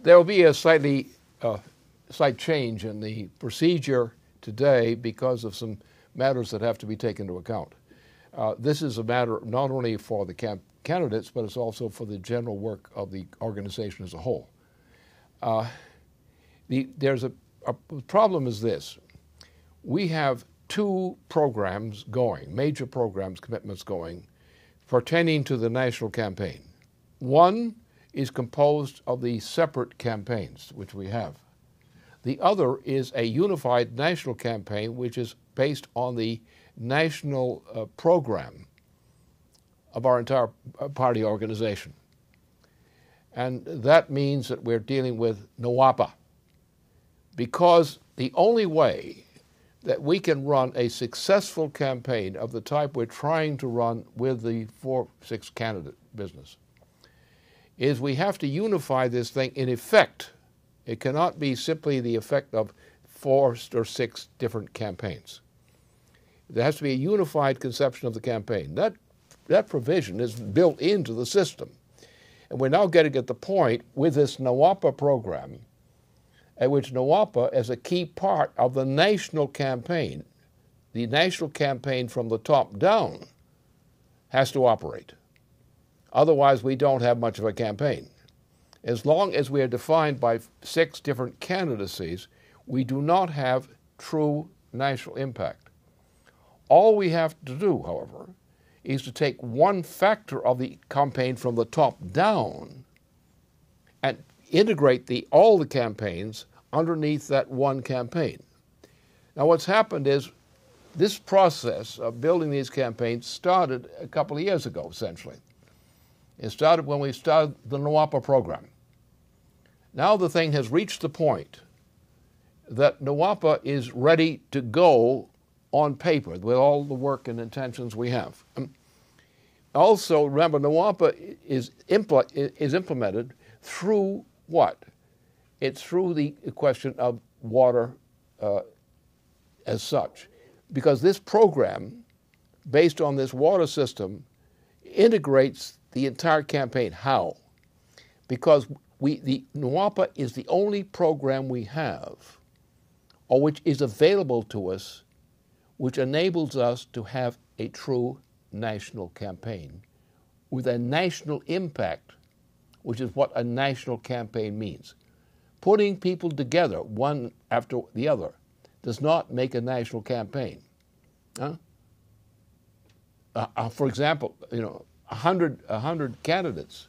There will be a slight change in the procedure today because of some matters that have to be taken into account. This is a matter not only for the candidates, but it's also for the general work of the organization as a whole. The problem is this. We have two programs going, major programs, commitments going, pertaining to the national campaign. One is composed of the separate campaigns, which we have. The other is a unified national campaign, which is based on the national program of our entire party organization. And that means that we're dealing with NAWAPA, because the only way that we can run a successful campaign of the type we're trying to run with the 4-6 candidate business is we have to unify this thing in effect. It cannot be simply the effect of 4 or 6 different campaigns. There has to be a unified conception of the campaign. That provision is built into the system. And we're now getting at the point with this NAWAPA program at which NAWAPA, as a key part of the national campaign from the top down, has to operate. Otherwise, we don't have much of a campaign. As long as we are defined by 6 different candidacies, we do not have true national impact. All we have to do, however, is to take one factor of the campaign from the top down and integrate all the campaigns underneath that one campaign. Now, what's happened is this process of building these campaigns started a couple of years ago, essentially. It started when we started the NAWAPA program. Now the thing has reached the point that NAWAPA is ready to go on paper with all the work and intentions we have. Also, remember, NAWAPA is implemented through what? It's through the question of water as such. Because this program, based on this water system, integrates the entire campaign. How? Because the NAWAPA is the only program we have, or which is available to us, which enables us to have a true national campaign with a national impact, which is what a national campaign means. Putting people together, one after the other, does not make a national campaign. For example, 100 candidates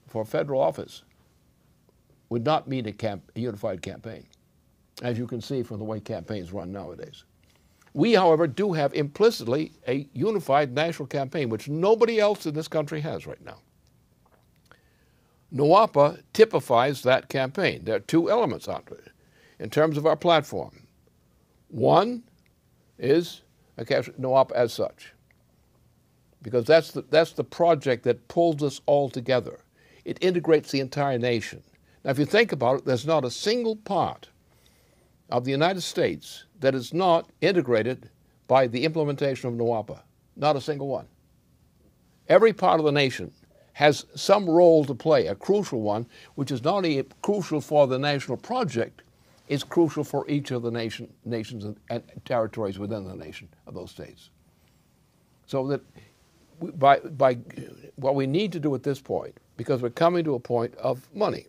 for federal office would not mean a unified campaign, as you can see from the way campaigns run nowadays. We, however, do have implicitly a unified national campaign, which nobody else in this country has right now. NAWAPA typifies that campaign. There are 2 elements onto it in terms of our platform. One is NAWAPA as such, because that's the project that pulls us all together. It integrates the entire nation. Now, if you think about it, there's not a single part of the United States that is not integrated by the implementation of NAWAPA. Not a single one. Every part of the nation has some role to play, a crucial one, which is not only crucial for the national project, it's crucial for each of the nations and territories within the nation of those states. So that by what we need to do at this point, because we're coming to a point of money.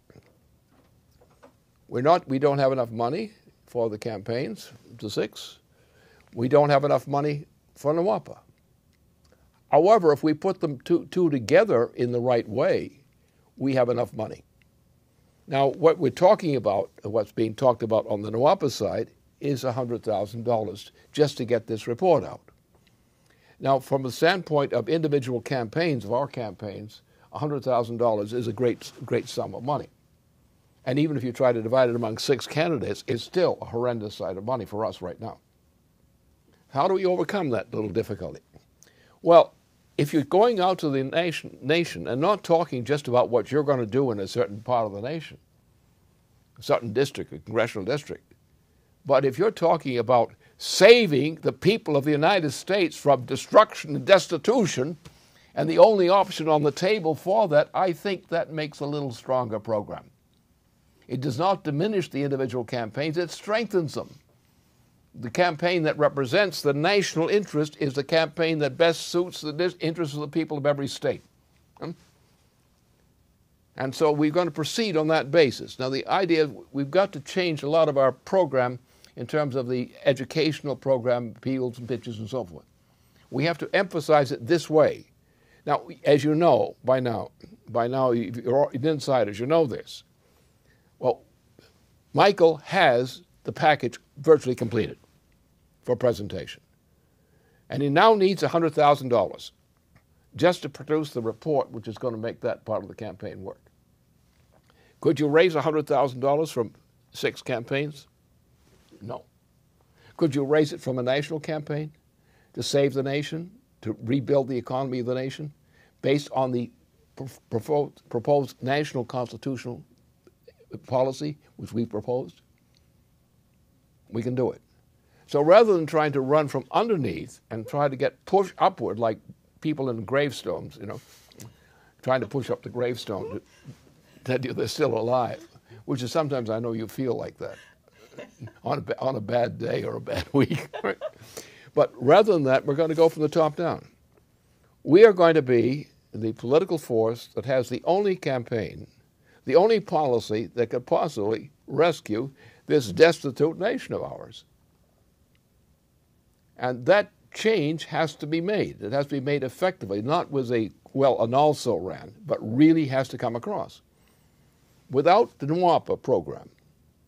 We don't have enough money for the campaigns, the 6. We don't have enough money for NAWAPA. However, if we put them two together in the right way, we have enough money. Now, what we're talking about, what's being talked about on the NAWAPA side, is $100,000 just to get this report out. Now, from the standpoint of individual campaigns, of our campaigns, $100,000 is a great sum of money. And even if you try to divide it among 6 candidates, it's still a horrendous side of money for us right now. How do we overcome that little difficulty? Well, if you're going out to the nation and not talking just about what you're going to do in a certain part of the nation, a certain district, a congressional district, but if you're talking about saving the people of the United States from destruction and destitution, and the only option on the table for that, I think that makes a little stronger program. It does not diminish the individual campaigns, it strengthens them. The campaign that represents the national interest is the campaign that best suits the interests of the people of every state. And so we're going to proceed on that basis. Now the idea is we've got to change a lot of our program in terms of the educational program, appeals and pitches and so forth. We have to emphasize it this way. Now, as you know, by now, you're insiders, you know this. Well, Michael has the package virtually completed for presentation. And he now needs $100,000 just to produce the report which is going to make that part of the campaign work. Could you raise $100,000 from 6 campaigns? No. Could you raise it from a national campaign to save the nation, to rebuild the economy of the nation, based on the proposed national constitutional policy which we proposed? We can do it. So rather than trying to run from underneath and try to get pushed upward like people in gravestones, you know, trying to push up the gravestone to tell you they're still alive, which is sometimes I know you feel like that on a bad day or a bad week. Right? But rather than that, we're going to go from the top down. We are going to be the political force that has the only campaign, the only policy that could possibly rescue this destitute nation of ours. And that change has to be made. It has to be made effectively, not with an also-ran, but really has to come across. Without the NAWAPA program,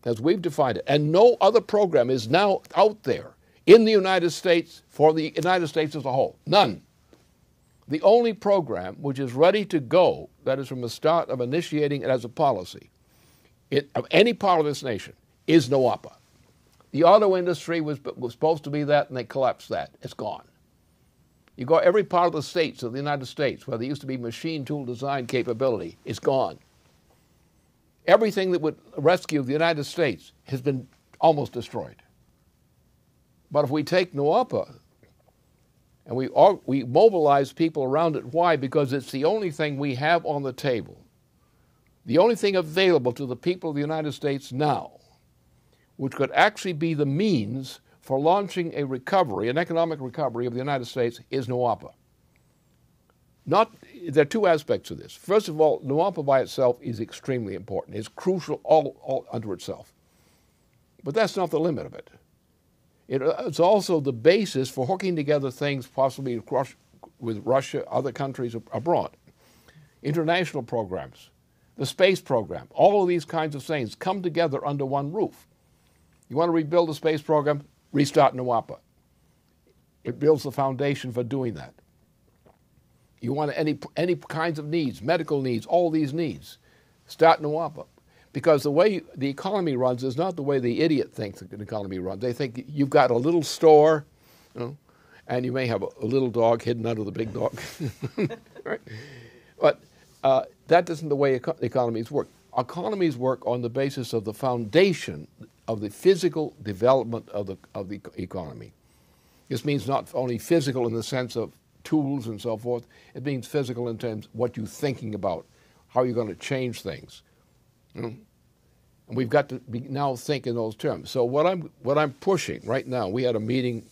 as we've defined it, and no other program is now out there in the United States for the United States as a whole. None. The only program which is ready to go, that is from the start of initiating it as a policy, of any part of this nation, is NAWAPA. The auto industry was supposed to be that, and they collapsed that. It's gone. You go every part of the states of the United States where there used to be machine tool design capability, it's gone. Everything that would rescue the United States has been almost destroyed. But if we take NAWAPA and we mobilize people around it, why? Because it's the only thing we have on the table, the only thing available to the people of the United States now, which could actually be the means for launching a recovery, an economic recovery of the United States, is NAWAPA. There are 2 aspects of this. First of all, NAWAPA by itself is extremely important. It's crucial all unto itself. But that's not the limit of it. It's also the basis for hooking together things possibly with Russia, other countries abroad. International programs, the space program, all of these kinds of things come together under one roof. You want to rebuild the space program, restart NAWAPA. It builds the foundation for doing that. You want any kinds of needs, medical needs, all these needs, start NAWAPA. Because the way the economy runs is not the way the idiot thinks the economy runs. They think you've got a little store, you know, and you may have a little dog hidden under the big dog. Right? But that isn't the way economies work. Economies work on the basis of the foundation of the physical development of the economy. This means not only physical in the sense of tools and so forth, it means physical in terms of what you're thinking about, how you're going to change things. You know? And we've got to now think in those terms. So what I'm pushing right now, we had a meeting,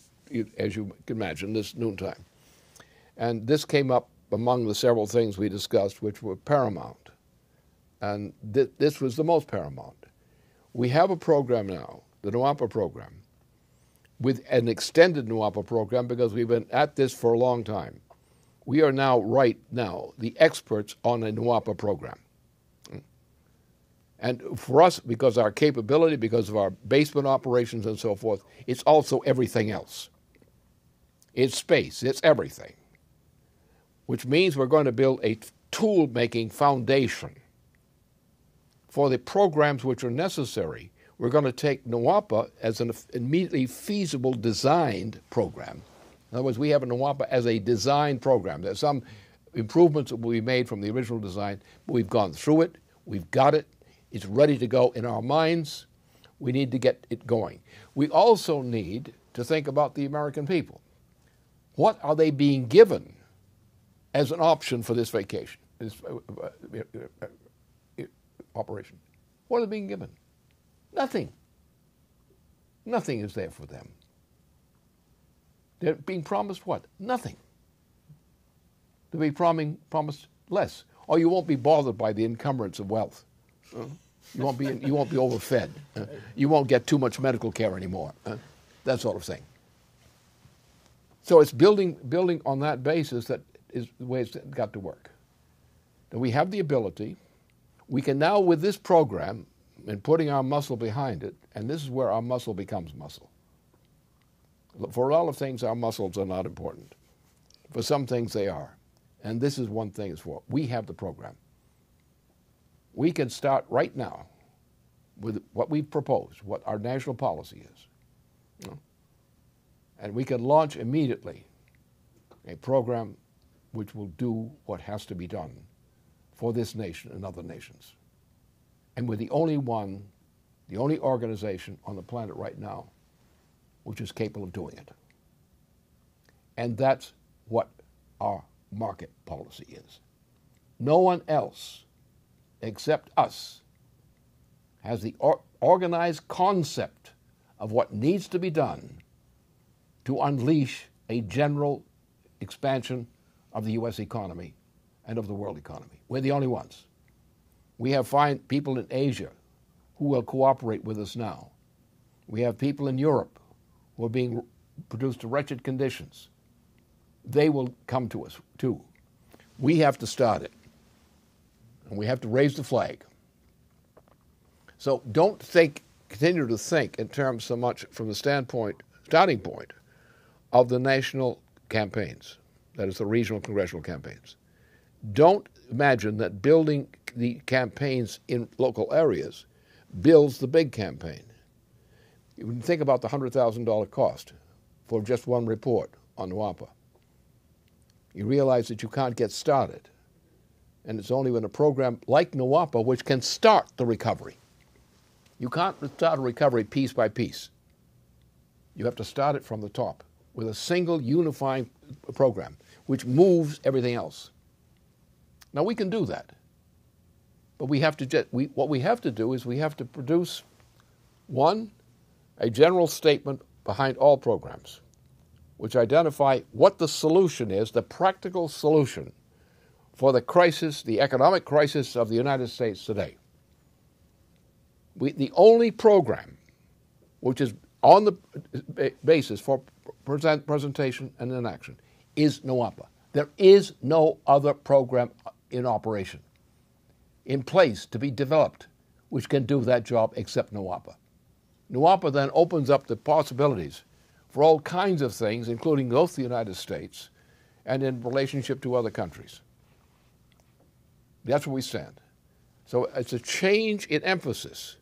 as you can imagine, this noontime. And this came up among the several things we discussed, which were paramount. And this was the most paramount. We have a program now, the NAWAPA program, with an extended NAWAPA program because we've been at this for a long time. We are now, right now, the experts on a NAWAPA program. And for us, because of our capability, because of our basement operations and so forth, it's also everything else. It's space, it's everything. Which means we're going to build a tool-making foundation for the programs which are necessary. We're going to take NAWAPA as an immediately feasible designed program. In other words, we have a NAWAPA as a design program. There's some improvements that will be made from the original design, but we've gone through it, we've got it, it's ready to go in our minds. We need to get it going. We also need to think about the American people. What are they being given as an option for this vacation, this operation? What are they being given? Nothing. Nothing is there for them. They're being promised what? Nothing. They're being promised less. Or you won't be bothered by the encumbrance of wealth. You won't be overfed. You won't get too much medical care anymore. That sort of thing. So it's building on that basis that is the way it's got to work. That we have the ability. We can now, with this program and putting our muscle behind it, and this is where our muscle becomes muscle. For a lot of things, our muscles are not important. For some things, they are. And this is one thing it's for. We have the program. We can start right now with what we've proposed, what our national policy is. You know? And we can launch immediately a program which will do what has to be done for this nation and other nations. And we're the only one, the only organization on the planet right now which is capable of doing it. And that's what our market policy is. No one else except us has the organized concept of what needs to be done to unleash a general expansion of the U.S. economy and of the world economy. We're the only ones. We have fine people in Asia who will cooperate with us now. We have people in Europe who are being produced to wretched conditions. They will come to us too. We have to start it. And we have to raise the flag. So don't continue to think in terms so much from the starting point of the national campaigns, that is the regional congressional campaigns. Don't imagine that building the campaigns in local areas builds the big campaign. You can think about the $100,000 cost for just one report on NAWAPA. You realize that you can't get started. And it's only when a program like NAWAPA which can start the recovery. You can't start a recovery piece by piece. You have to start it from the top with a single unifying program which moves everything else. Now we can do that. But what we have to do is we have to produce, one, a general statement behind all programs which identify what the solution is, the practical solution for the crisis, the economic crisis of the United States today. The only program which is on the basis for presentation and inaction is NAWAPA. There is no other program in operation, in place to be developed, which can do that job except NAWAPA. NAWAPA then opens up the possibilities for all kinds of things, including both the United States and in relationship to other countries. That's where we stand. So it's a change in emphasis,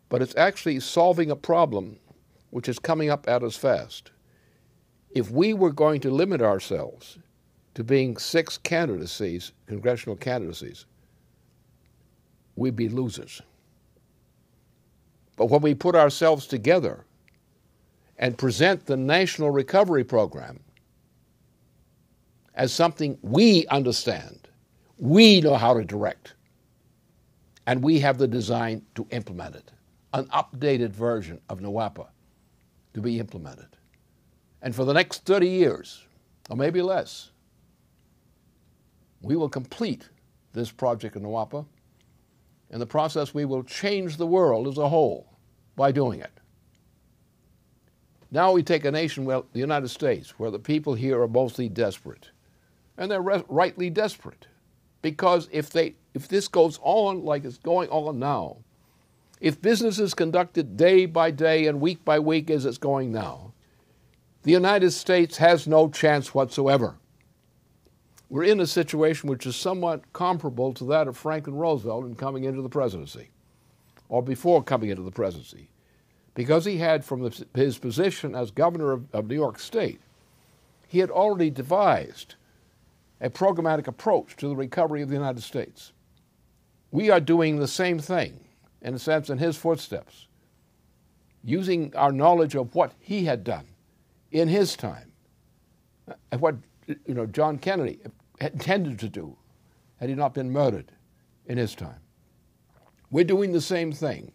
but it's actually solving a problem which is coming up at us fast. If we were going to limit ourselves to being 6 candidacies, congressional candidacies, we'd be losers. But when we put ourselves together and present the National Recovery Program as something we understand, we know how to direct, and we have the design to implement it, an updated version of NAWAPA to be implemented. And for the next 30 years, or maybe less, we will complete this project in NAWAPA. In the process, we will change the world as a whole by doing it. Now we take a nation, well, the United States, where the people here are mostly desperate. And they're rightly desperate. Because if this goes on like it's going on now, if business is conducted day by day and week by week as it's going now, the United States has no chance whatsoever. We're in a situation which is somewhat comparable to that of Franklin Roosevelt in coming into the presidency, or before coming into the presidency, because he had, from his position as governor of New York State, he had already devised a programmatic approach to the recovery of the United States. We are doing the same thing, in a sense, in his footsteps, using our knowledge of what he had done in his time, and what John Kennedy intended to do had he not been murdered in his time. We're doing the same thing.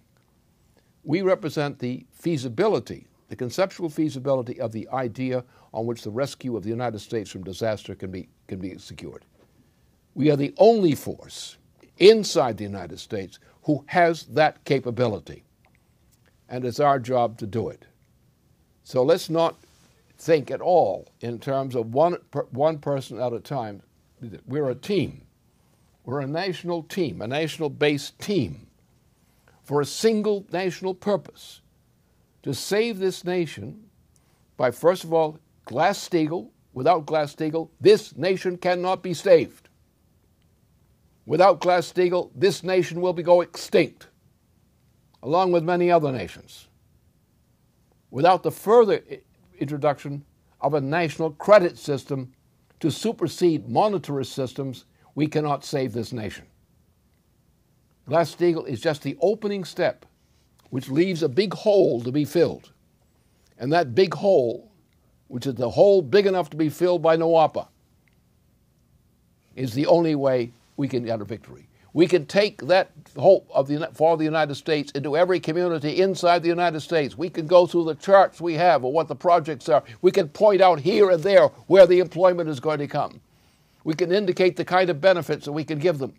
We represent the feasibility, the conceptual feasibility of the idea on which the rescue of the United States from disaster can be secured. We are the only force inside the United States who has that capability, and it's our job to do it. So let's not think at all in terms of one person at a time. We're a team. We're a national team, a national-based team for a single national purpose, to save this nation by, first of all, Glass-Steagall. Without Glass-Steagall, this nation cannot be saved. Without Glass-Steagall, this nation will go extinct, along with many other nations. Without the further introduction of a national credit system to supersede monetarist systems, we cannot save this nation. Glass-Steagall is just the opening step, which leaves a big hole to be filled. And that big hole, which is the hole big enough to be filled by NAWAPA, is the only way we can get a victory. We can take that hope for the United States into every community inside the United States. We can go through the charts we have of what the projects are. We can point out here and there where the employment is going to come. We can indicate the kind of benefits that we can give them.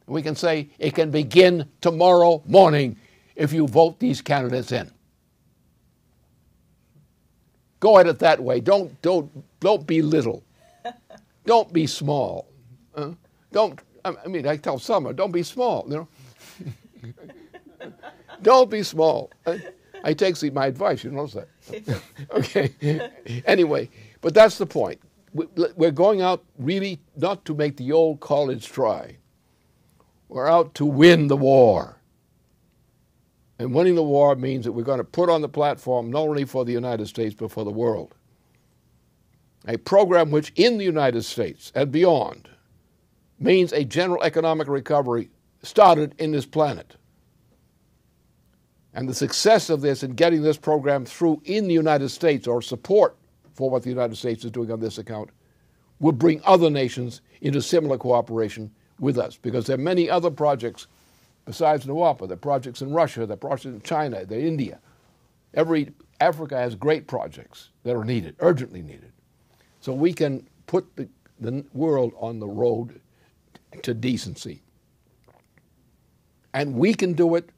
We can say it can begin tomorrow morning if you vote these candidates in. Go at it that way. Don't be little. Don't be small. I tell Summer, don't be small. Don't be small. I take my advice. You notice that? Okay. Anyway, but that's the point. We're going out really not to make the old college try. We're out to win the war. And winning the war means that we're going to put on the platform not only for the United States, but for the world, a program which in the United States and beyond means a general economic recovery started in this planet. And the success of this in getting this program through in the United States, or support for what the United States is doing on this account, will bring other nations into similar cooperation with us, because there are many other projects besides NAWAPA. There are projects in Russia, there are projects in China, there are India. Africa has great projects that are needed, urgently needed. So we can put the world on the road to decency. And we can do it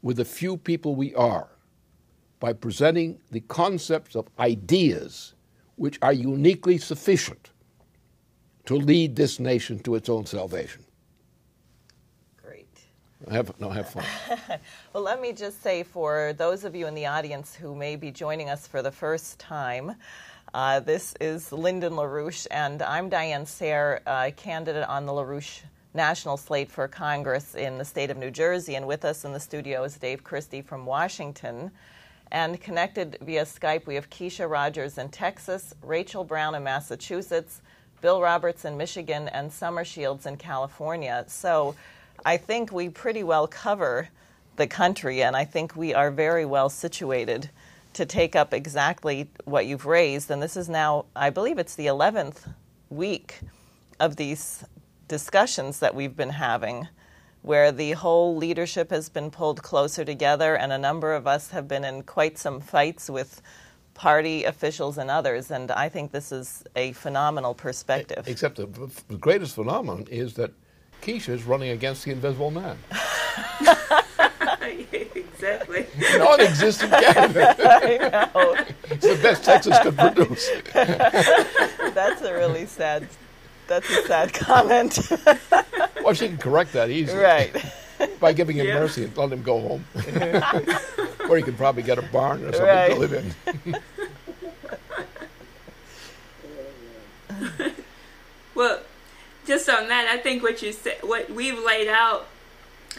with the few people we are, by presenting the concepts of ideas which are uniquely sufficient to lead this nation to its own salvation. Great. Have fun. Well, let me just say, for those of you in the audience who may be joining us for the first time, this is Lyndon LaRouche, and I'm Diane Sayre, candidate on the LaRouche National Slate for Congress in the state of New Jersey. And with us in the studio is Dave Christie from Washington. And connected via Skype, we have Keisha Rogers in Texas, Rachel Brown in Massachusetts, Bill Roberts in Michigan, and Summer Shields in California. So I think we pretty well cover the country, and I think we are very well situated to take up exactly what you've raised. And this is now, I believe it's the 11th week of these discussions that we've been having, where the whole leadership has been pulled closer together, and a number of us have been in quite some fights with party officials and others, and I think this is a phenomenal perspective. Except the greatest phenomenon is that Keisha is running against the invisible man. Exactly. Non-existent candidate. I know. It's the best Texas could produce. That's a sad comment. Well, she can correct that easily. Right. By giving him mercy and letting him go home. Or he could probably get a barn or something to live in. Well, just on that, I think what you said, what we've laid out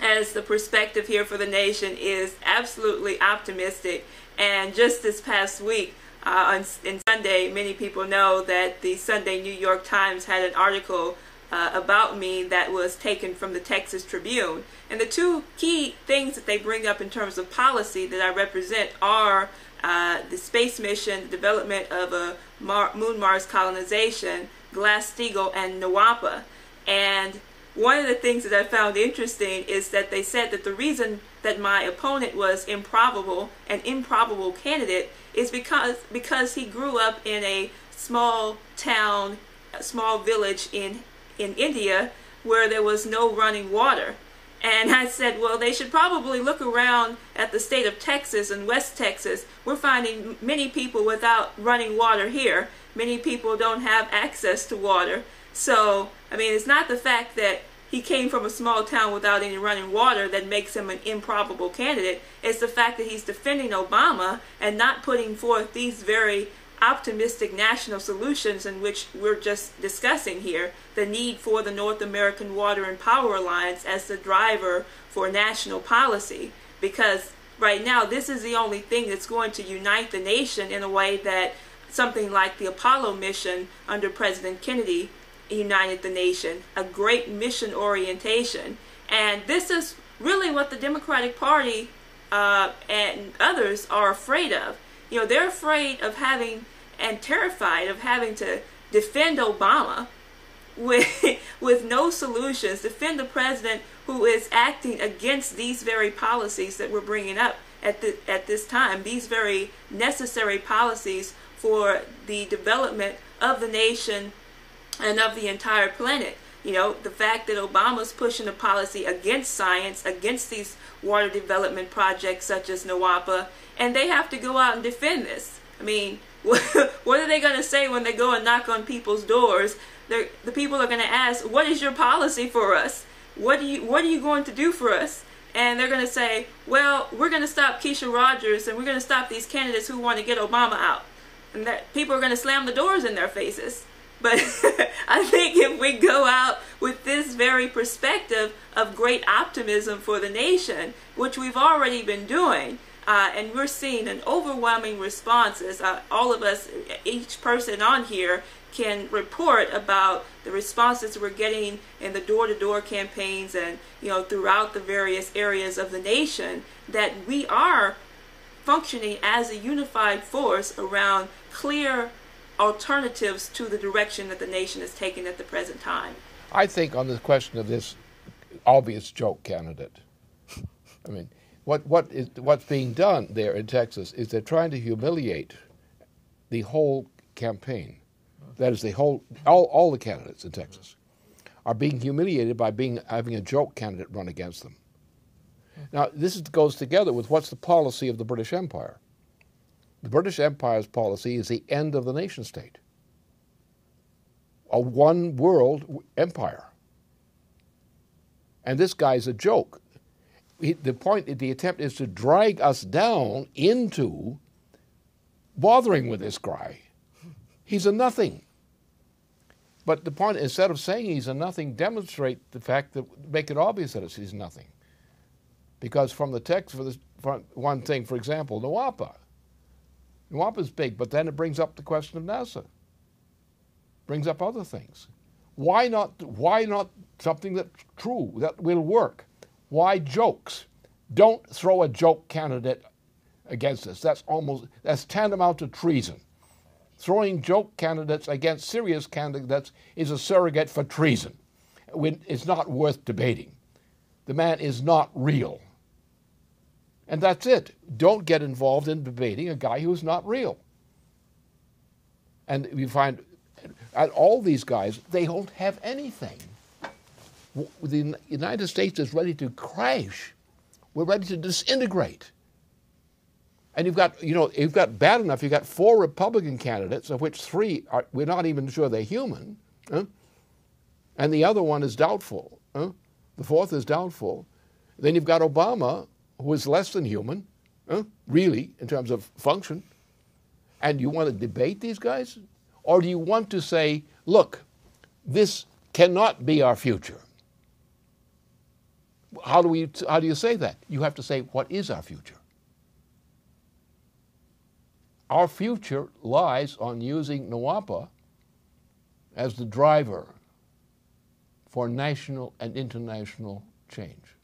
as the perspective here for the nation is absolutely optimistic. And just this past week, in Sunday, many people know that the Sunday New York Times had an article about me that was taken from the Texas Tribune. And the two key things that they bring up in terms of policy that I represent are the space mission, the development of a Moon Mars colonization, Glass-Steagall, and NAWAPA. And one of the things that I found interesting is that they said that the reason that my opponent was an improbable candidate is because he grew up in a small town, a small village in India where there was no running water. And I said, well, they should probably look around at the state of Texas and West Texas. We're finding many people without running water here. Many people don't have access to water. So, I mean, it's not the fact that he came from a small town without any running water that makes him an improbable candidate. It's the fact that he's defending Obama and not putting forth these very optimistic national solutions in which we're just discussing here, the need for the North American Water and Power Alliance as the driver for national policy, because right now this is the only thing that's going to unite the nation in a way that something like the Apollo mission under President Kennedy united the nation, a great mission orientation. And this is really what the Democratic Party and others are afraid of. You know, they're afraid of having and terrified of having to defend Obama with no solutions, defend the president who is acting against these very policies that we're bringing up at this time, these very necessary policies for the development of the nation and of the entire planet. You know, the fact that Obama's pushing a policy against science, against these water development projects such as NAWAPA, and they have to go out and defend this. I mean, what are they going to say when they go and knock on people's doors? The people are going to ask, what is your policy for us? What are you going to do for us? And they're going to say, well, we're going to stop Keisha Rogers and we're going to stop these candidates who want to get Obama out. And that people are going to slam the doors in their faces. But I think if we go out with this very perspective of great optimism for the nation, which we've already been doing, and we're seeing an overwhelming response, as all of us, each person on here can report about the responses we're getting in the door-to-door campaigns and, you know, throughout the various areas of the nation, that we are functioning as a unified force around clear alternatives to the direction that the nation is taking at the present time. I think on the question of this obvious joke candidate, I mean, what's being done there in Texas is they're trying to humiliate the whole campaign. That is, all the candidates in Texas are being humiliated by having a joke candidate run against them. Now, this goes together with what's the policy of the British Empire. The British Empire's policy is the end of the nation state, a one world empire. And this guy's a joke. The attempt is to drag us down into bothering with this guy. He's a nothing. But the point, instead of saying he's a nothing, demonstrate the fact that, make it obvious that he's nothing. Because from the text, for one thing, for example, NAWAPA. NAWAPA's big, but then it brings up the question of NASA. Brings up other things. Why not something that's true, that will work? Why jokes? Don't throw a joke candidate against us. That's tantamount to treason. Throwing joke candidates against serious candidates is a surrogate for treason. It's not worth debating. The man is not real. And that's it. Don't get involved in debating a guy who's not real. And you find all these guys, they don't have anything. The United States is ready to crash. We're ready to disintegrate. And you've got bad enough, you've got 4 Republican candidates, of which 3 we're not even sure they're human, and the other one is doubtful. The 4th is doubtful. Then you've got Obama, who is less than human, really, in terms of function. And you want to debate these guys? Or do you want to say, look, this cannot be our future? How do you say that? You have to say, what is our future? Our future lies on using NAWAPA as the driver for national and international change.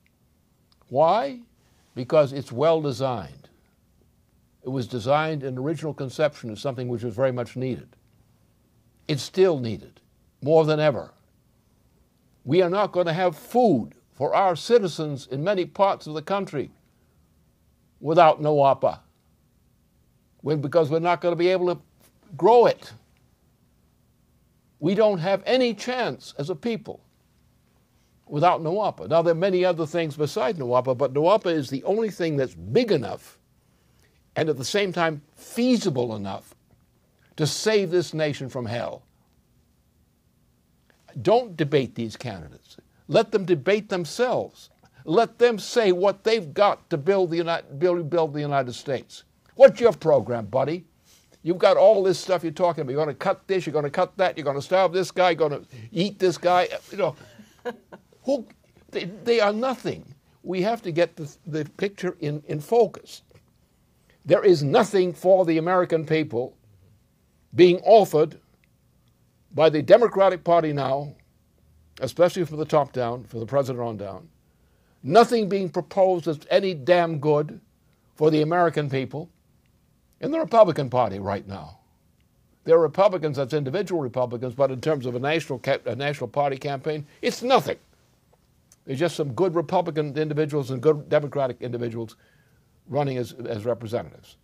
Why? Because it's well designed. It was designed in original conception as something which was very much needed. It's still needed, more than ever. We are not going to have food for our citizens in many parts of the country without NAWAPA, because we're not going to be able to grow it. We don't have any chance as a people without NAWAPA. Now, there are many other things besides NAWAPA, but NAWAPA is the only thing that's big enough and at the same time feasible enough to save this nation from hell. Don't debate these candidates. Let them debate themselves. Let them say what they've got to build the United States. What's your program, buddy? You've got all this stuff you're talking about. You're going to cut this, you're going to cut that, you're going to starve this guy, you're going to eat this guy. You know, they are nothing. We have to get the picture in focus. There is nothing for the American people being offered by the Democratic Party now, especially from the top down, from the president on down. Nothing being proposed that's any damn good for the American people in the Republican Party right now. There are Republicans, that's individual Republicans, but in terms of a national party campaign, it's nothing. There's just some good Republican individuals and good Democratic individuals running as representatives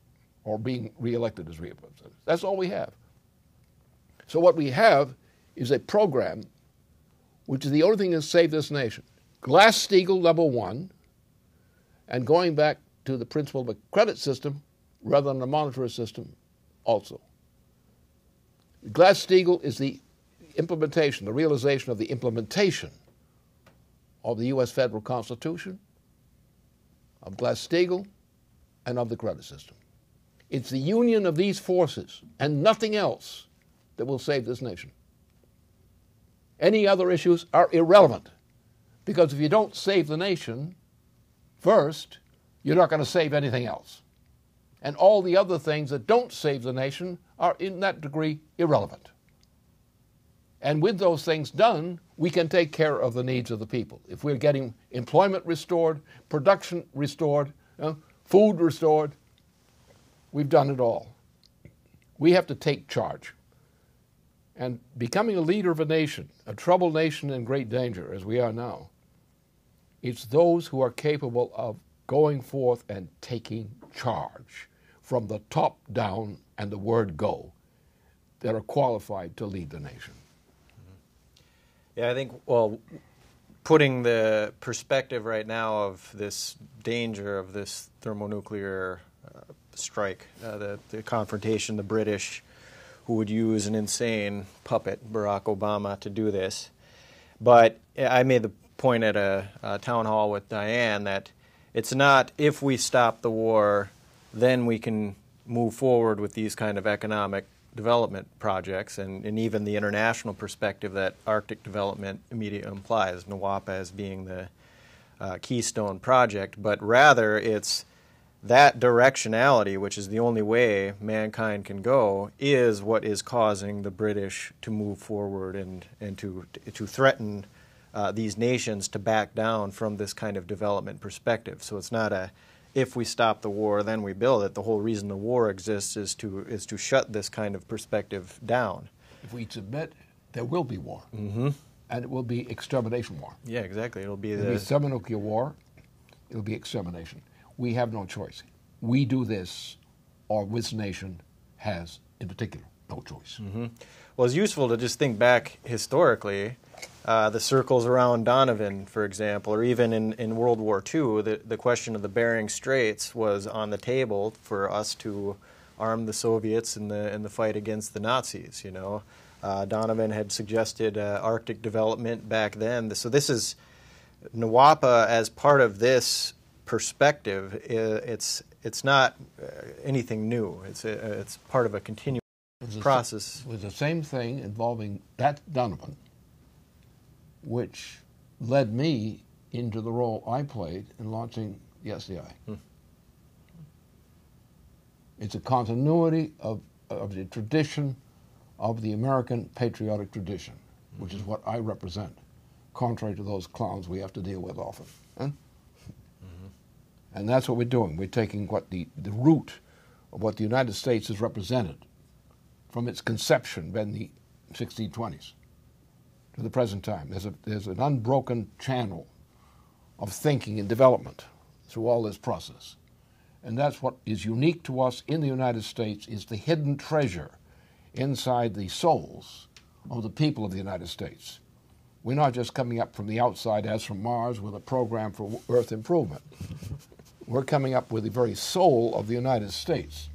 or being reelected as representatives. That's all we have. So what we have is a program which is the only thing that saved this nation. Glass-Steagall, number one, and going back to the principle of a credit system rather than a monetary system also. Glass-Steagall is the implementation, the realization of the implementation of the U.S. federal Constitution, of Glass-Steagall, and of the credit system. It's the union of these forces and nothing else that will save this nation. Any other issues are irrelevant, because if you don't save the nation first, you're not going to save anything else. And all the other things that don't save the nation are in that degree irrelevant. And with those things done, we can take care of the needs of the people. If we're getting employment restored, production restored, food restored, we've done it all. We have to take charge. And becoming a leader of a nation, a troubled nation in great danger, as we are now, it's those who are capable of going forth and taking charge from the top down and the word go that are qualified to lead the nation. Yeah, I think, well, putting the perspective right now of this danger of this thermonuclear strike, the confrontation, the British, who would use an insane puppet, Barack Obama, to do this. But I made the point at a town hall with Diane that it's not if we stop the war, then we can move forward with these kind of economic development projects, and even the international perspective that Arctic development immediately implies, NAWAPA as being the keystone project, but rather it's that directionality, which is the only way mankind can go, is what is causing the British to move forward and to threaten these nations to back down from this kind of development perspective. So it's not a if we stop the war, then we build it. The whole reason the war exists is to shut this kind of perspective down. If we submit, there will be war. Mm-hmm. And it will be extermination war. Yeah, exactly. It'll be thermonuclear war. It'll be extermination. We have no choice. We do this, or this nation has, in particular, no choice. Mm-hmm. Well, it's useful to just think back historically. The circles around Donovan, for example, or even in World War II, the question of the Bering Straits was on the table for us to arm the Soviets in the fight against the Nazis. You know, Donovan had suggested Arctic development back then. So this is NAWAPA as part of this perspective. It's not anything new. It's part of a continuous process. It was the same thing involving that Donovan, which led me into the role I played in launching the SDI. It's a continuity of the tradition of the American patriotic tradition, which is what I represent, contrary to those clowns we have to deal with often. And that's what we're doing. We're taking what the root of what the United States has represented from its conception in the 1620s. to the present time. There's an unbroken channel of thinking and development through all this process. And that's what is unique to us in the United States, is the hidden treasure inside the souls of the people of the United States. We're not just coming up from the outside as from Mars with a program for Earth improvement. We're coming up with the very soul of the United States,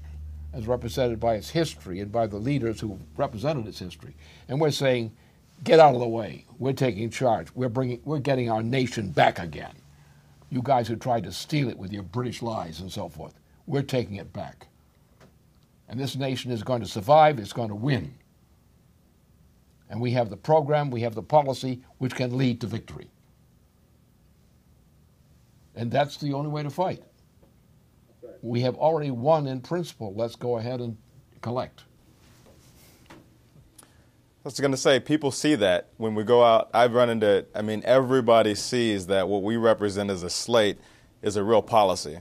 as represented by its history and by the leaders who represented its history. And we're saying, get out of the way. We're taking charge. We're getting our nation back again. You guys who tried to steal it with your British lies and so forth, we're taking it back. And this nation is going to survive. It's going to win. And we have the program, we have the policy, which can lead to victory. And that's the only way to fight. We have already won in principle. Let's go ahead and collect. I was going to say, people see that when we go out. I've run into, everybody sees that what we represent as a slate is a real policy.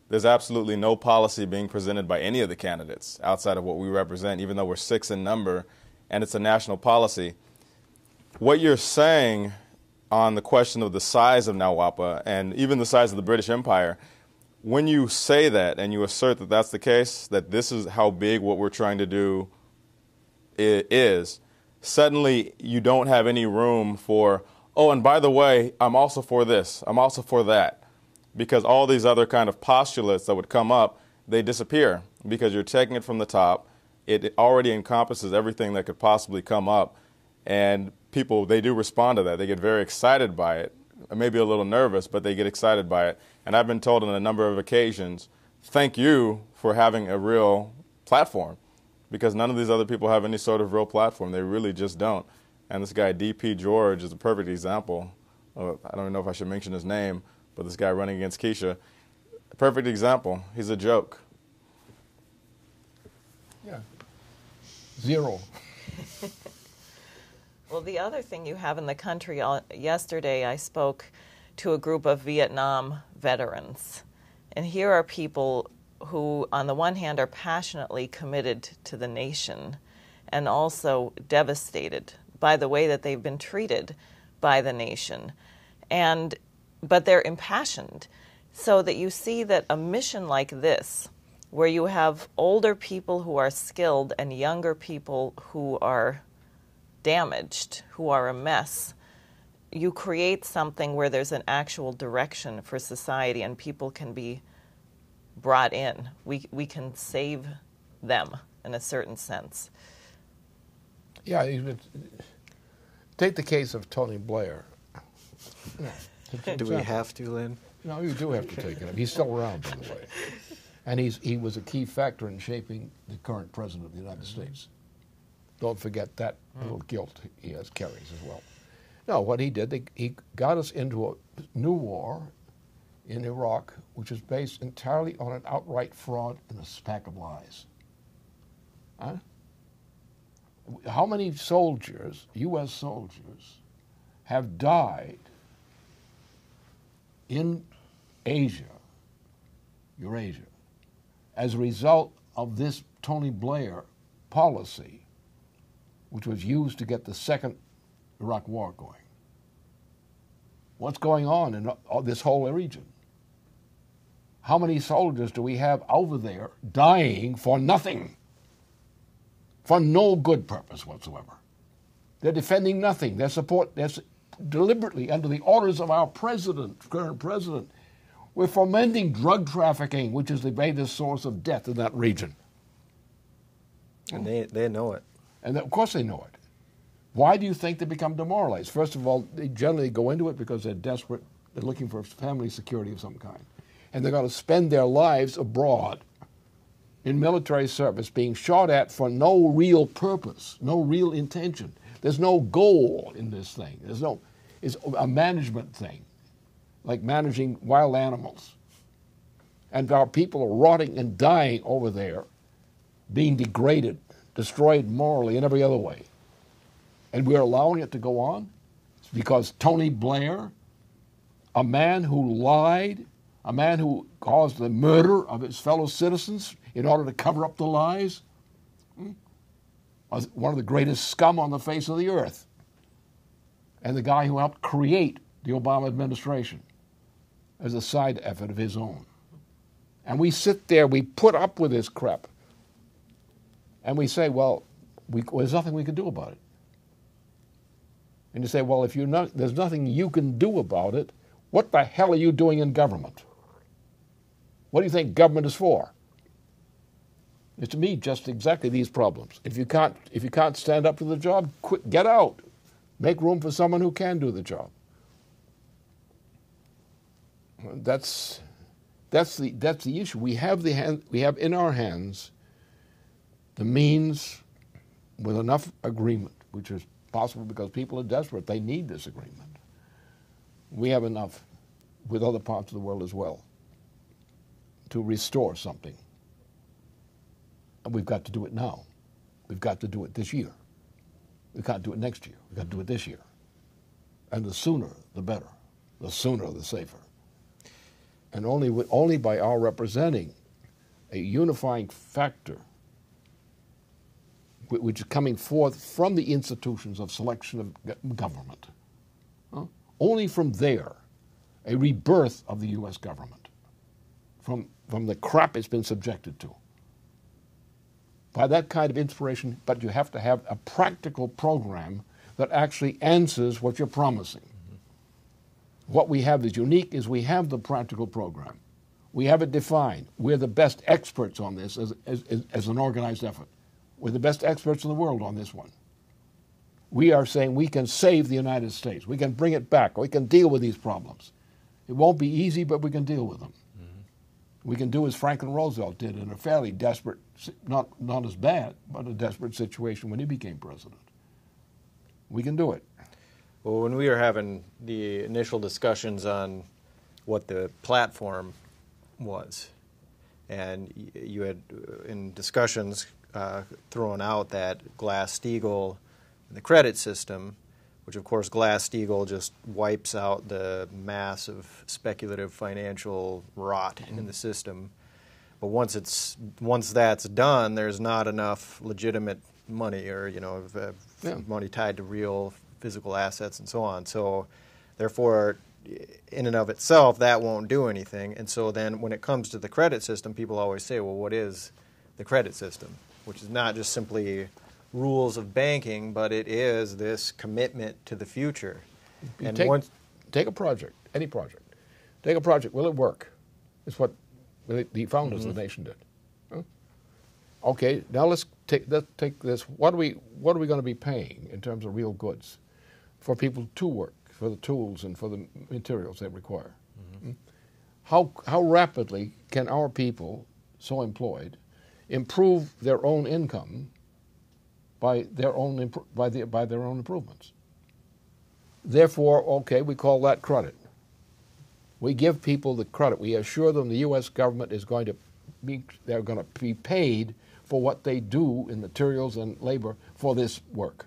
There's absolutely no policy being presented by any of the candidates outside of what we represent, even though we're 6 in number, and it's a national policy. What you're saying on the question of the size of NAWAPA and even the size of the British Empire, when you say that and you assert that that's the case, that this is how big what we're trying to do is, suddenly you don't have any room for, oh, and by the way, I'm also for this, I'm also for that. Because all these other kind of postulates that would come up, they disappear because you're taking it from the top. It already encompasses everything that could possibly come up. And people, they do respond to that. They get very excited by it, maybe a little nervous, but they get excited by it. And I've been told on a number of occasions, thank you for having a real platform, because none of these other people have any sort of real platform. They really just don't. And this guy, D.P. George, is a perfect example. I don't even know if I should mention his name, but this guy running against Keisha, a perfect example. He's a joke. Yeah. Zero. Well, the other thing you have in the country, yesterday I spoke to a group of Vietnam veterans. And here are people who, on the one hand, are passionately committed to the nation and also devastated by the way that they've been treated by the nation. But they're impassioned, so that you see that a mission like this, where you have older people who are skilled and younger people who are damaged, who are a mess, you create something where there's an actual direction for society and people can be brought in. We can save them in a certain sense. Yeah, take the case of Tony Blair. Do we have to, Lynn? No, you do have to take it up. He's still around, by the way. And he was a key factor in shaping the current president of the United States. Don't forget that little guilt he carries as well. No, what he did, he got us into a new war in Iraq, which is based entirely on an outright fraud and a pack of lies. Huh? How many soldiers, U.S. soldiers, have died in Asia, Eurasia, as a result of this Tony Blair policy, which was used to get the second Iraq war going? What's going on in this whole region? How many soldiers do we have over there dying for nothing, for no good purpose whatsoever? They're defending nothing. They're deliberately under the orders of our president, current president. We're fomenting drug trafficking, which is the greatest source of death in that region. And they know it. And of course they know it. Why do you think they become demoralized? First of all, they generally go into it because they're desperate. They're looking for family security of some kind. And they're going to spend their lives abroad in military service being shot at for no real purpose, no real intention. There's no goal in this thing. It's a management thing, like managing wild animals. And our people are rotting and dying over there, being degraded, destroyed morally in every other way. And we're allowing it to go on because Tony Blair, a man who lied, a man who caused the murder of his fellow citizens in order to cover up the lies, was one of the greatest scum on the face of the earth. and the guy who helped create the Obama administration as a side effort of his own. And we sit there, we put up with this crap, and we say, well, there's nothing we can do about it. And you say, well, if there's nothing you can do about it, what the hell are you doing in government? What do you think government is for? It's to me just exactly these problems. If you can't stand up to the job, quit, get out. Make room for someone who can do the job. That's the issue. We have in our hands the means with enough agreement, which is possible because people are desperate. They need this agreement. We have enough with other parts of the world as well to restore something. And we've got to do it now. We've got to do it this year. We can't do it next year. We've got to do it this year. And the sooner, the better. The sooner, the safer. And only by our representing a unifying factor which is coming forth from the institutions of selection of government. Only from there, a rebirth of the U.S. government from the crap it's been subjected to. By that kind of inspiration, but you have to have a practical program that actually answers what you're promising. What we have is unique is we have the practical program. We have it defined. We're the best experts on this as an organized effort. We're the best experts in the world on this one. We are saying we can save the United States. We can bring it back. We can deal with these problems. It won't be easy, but we can deal with them. We can do as Franklin Roosevelt did in a fairly desperate, not as bad, but a desperate situation when he became president. We can do it. Well, when we were having the initial discussions on what the platform was, and you had in discussions thrown out that Glass-Steagall and the credit system, which of course Glass-Steagall just wipes out the massive speculative financial rot in the system. But once that's done, there's not enough legitimate money or money tied to real physical assets and so on. So therefore, in and of itself, that won't do anything. And so then when it comes to the credit system, people always say, well, what is the credit system? Which is not just simply rules of banking, but it is this commitment to the future. Take a project, any project. Take a project, will it work? It's what the founders of the nation did. Huh? Okay, now let's take this. What are we going to be paying in terms of real goods for people to work, for the tools and for the materials they require? How rapidly can our people, so employed, improve their own income by their own improvements? Therefore, okay, we call that credit. We give people the credit. We assure them the U.S. government is going to be paid for what they do in materials and labor for this work,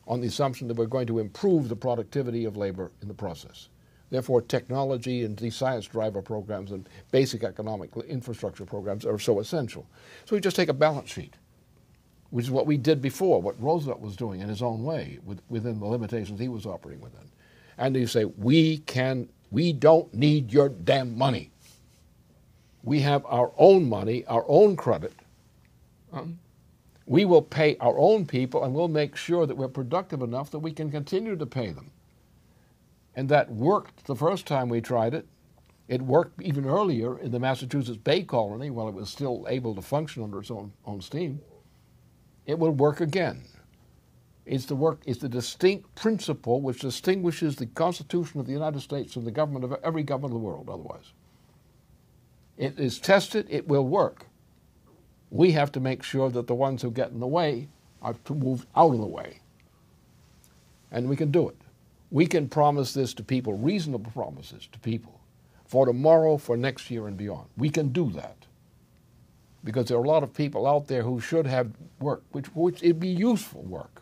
on the assumption that we're going to improve the productivity of labor in the process. Therefore, technology and these science driver programs and basic economic infrastructure programs are so essential. So we just take a balance sheet, which is what we did before, what Roosevelt was doing in his own way within the limitations he was operating within. And you say, we don't need your damn money. We have our own money, our own credit. We will pay our own people, and we'll make sure that we're productive enough that we can continue to pay them. And that worked the first time we tried it. It worked even earlier in the Massachusetts Bay Colony while it was still able to function under its own steam. It will work again. It's the distinct principle which distinguishes the Constitution of the United States from the government of every government of the world otherwise. It is tested, it will work. We have to make sure that the ones who get in the way are moved out of the way. And we can do it. We can promise this to people, reasonable promises to people, for tomorrow, for next year and beyond. We can do that. Because there are a lot of people out there who should have work, which it'd be useful work,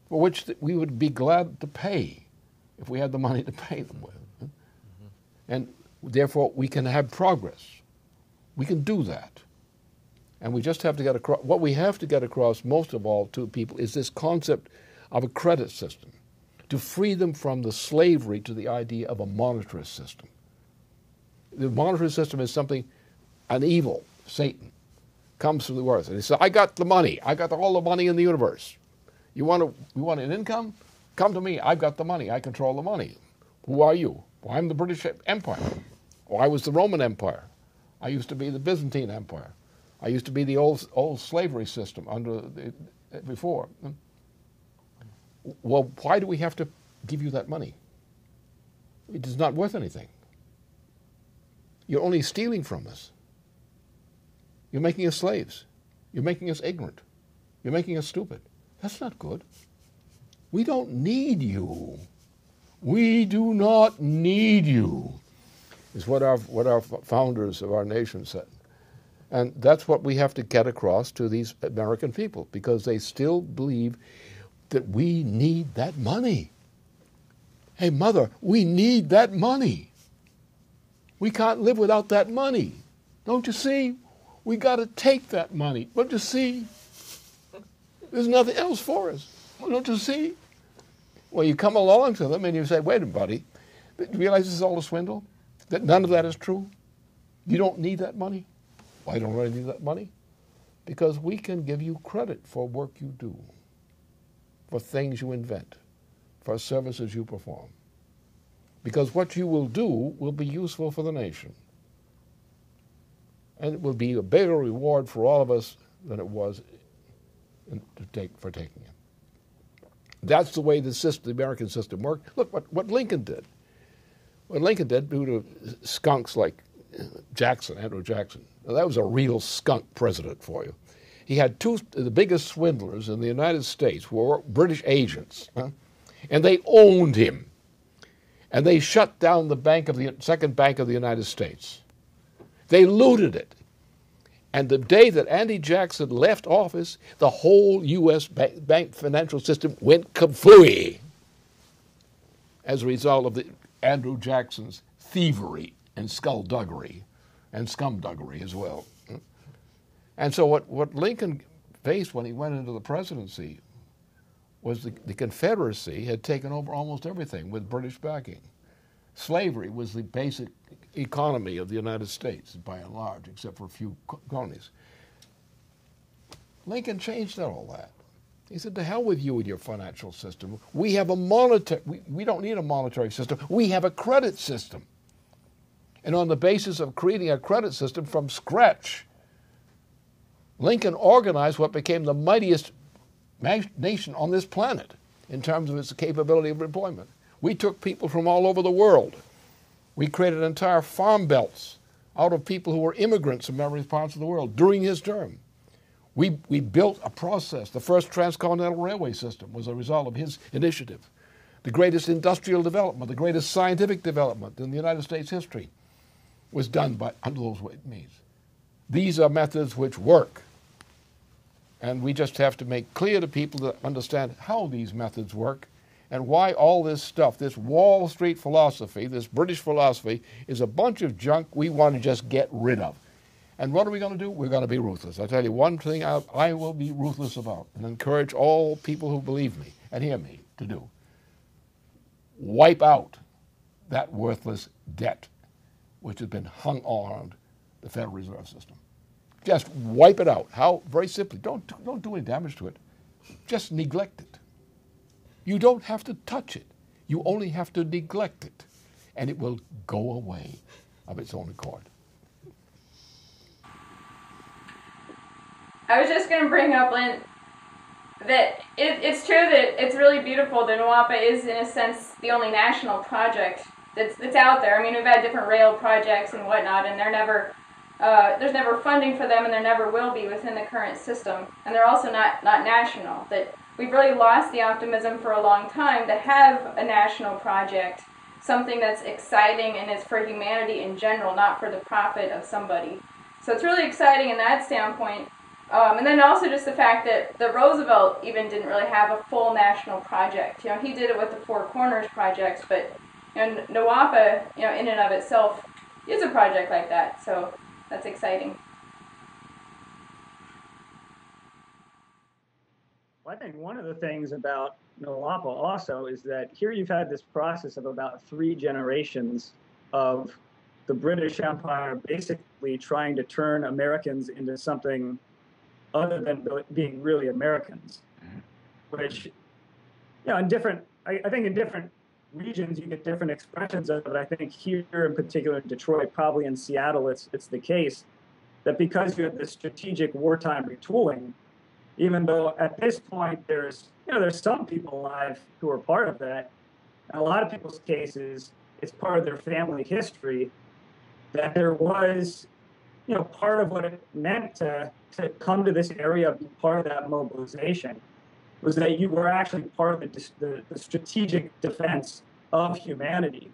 for which we would be glad to pay if we had the money to pay them with. And therefore, we can have progress. We can do that. And we just have to get across, what we have to get across most of all to people is this concept of a credit system, to free them from the slavery to the idea of a monetarist system. The monetarist system is something, an evil, Satan, comes through the earth. And he says, I got the money. I got all the money in the universe. You want an income? Come to me. I've got the money. I control the money. Who are you? Well, I'm the British Empire. Or I was the Roman Empire. I used to be the Byzantine Empire. I used to be the old slavery system before. Well, why do we have to give you that money? It is not worth anything. You're only stealing from us. You're making us slaves. You're making us ignorant. You're making us stupid. That's not good. We don't need you. We do not need you, is what our founders of our nation said. And that's what we have to get across to these American people, because they still believe that we need that money. Hey, mother, we need that money. We can't live without that money. Don't you see? We got to take that money. Don't you see? There's nothing else for us. Don't you see? Well, you come along to them and you say, wait a minute, buddy, do you realize this is all a swindle? That none of that is true? You don't need that money? Why don't I need that money? Because we can give you credit for work you do, for things you invent, for services you perform. Because what you will do will be useful for the nation. And it will be a bigger reward for all of us than it was for taking it. That's the way the American system worked. Look what Lincoln did. What Lincoln did due to skunks like Andrew Jackson. Now, that was a real skunk president for you. He had the biggest swindlers in the United States were British agents, and they owned him. And they shut down the Second Bank of the United States. They looted it. And the day that Andy Jackson left office, the whole U.S. bank financial system went kafooey as a result of Andrew Jackson's thievery and skullduggery and scumduggery as well. And so what Lincoln faced when he went into the presidency was the Confederacy had taken over almost everything with British backing. Slavery was the basic economy of the United States, by and large, except for a few colonies. Lincoln changed all that. He said, to hell with you and your financial system. We have we don't need a monetary system. We have a credit system. And on the basis of creating a credit system from scratch, Lincoln organized what became the mightiest nation on this planet in terms of its capability of employment. We took people from all over the world. We created entire farm belts out of people who were immigrants from various parts of the world during his term. We built a process. The first transcontinental railway system was a result of his initiative. The greatest industrial development, the greatest scientific development in the United States history was done under those means. These are methods which work. And we just have to make clear to people to understand how these methods work and why all this stuff, this Wall Street philosophy, this British philosophy, is a bunch of junk we want to just get rid of. And what are we going to do? We're going to be ruthless. I tell you one thing I will be ruthless about and encourage all people who believe me and hear me to do. Wipe out that worthless debt which has been hung on the Federal Reserve System. Just wipe it out. How? Very simply. Don't do any damage to it. Just neglect it. You don't have to touch it. You only have to neglect it, and it will go away of its own accord. I was just going to bring up, Lynn, that it's true that it's really beautiful that NAWAPA is, in a sense, the only national project that's out there. I mean, we've had different rail projects and whatnot, and there's never funding for them, and there never will be within the current system. And they're also not national. That we've really lost the optimism for a long time to have a national project, something that's exciting and is for humanity in general, not for the profit of somebody. So it's really exciting in that standpoint. And then also just the fact that Roosevelt even didn't really have a full national project. You know, he did it with the Four Corners projects, but NAWAPA, in and of itself, is a project like that. So that's exciting. Well, I think one of the things about NAWAPA also is that here you've had this process of about 3 generations of the British Empire basically trying to turn Americans into something other than being really Americans, which, in different, I think in different regions you get different expressions of it. I think here in particular in Detroit, probably in Seattle, it's the case that because you have this strategic wartime retooling, even though at this point there's some people alive who are part of that, in a lot of people's cases, it's part of their family history, that there was, part of what it meant to come to this area, be part of that mobilization, was that you were actually part of the strategic defense of humanity.